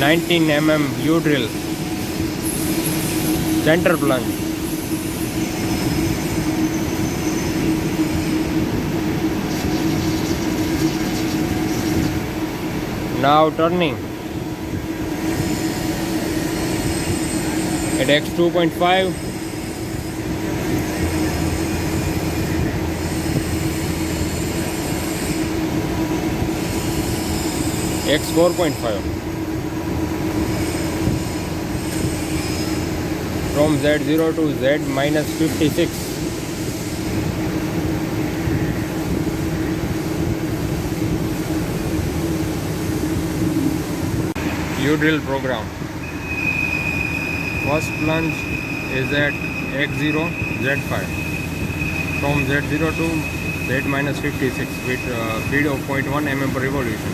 19 U drill, center plunge. Now turning at X 2.5. X 4.5. From Z0 to Z minus 56. U-drill program. First plunge is at X0 Z5. From Z0 to Z minus 56 with speed of 0.1 mm per revolution.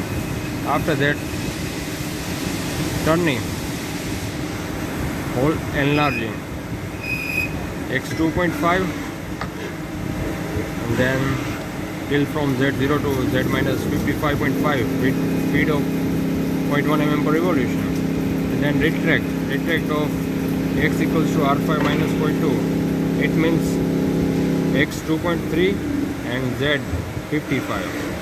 After that, turning, hole enlarging, X 2.5, and then till from Z0 to Z minus 55.5 with speed of 0.1 mm per revolution, and then retract of X equals to R5 minus 0.2. It means X 2.3 and Z 55.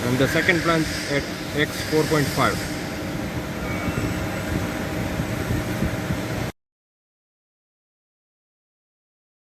And the second plunge at X 4.5.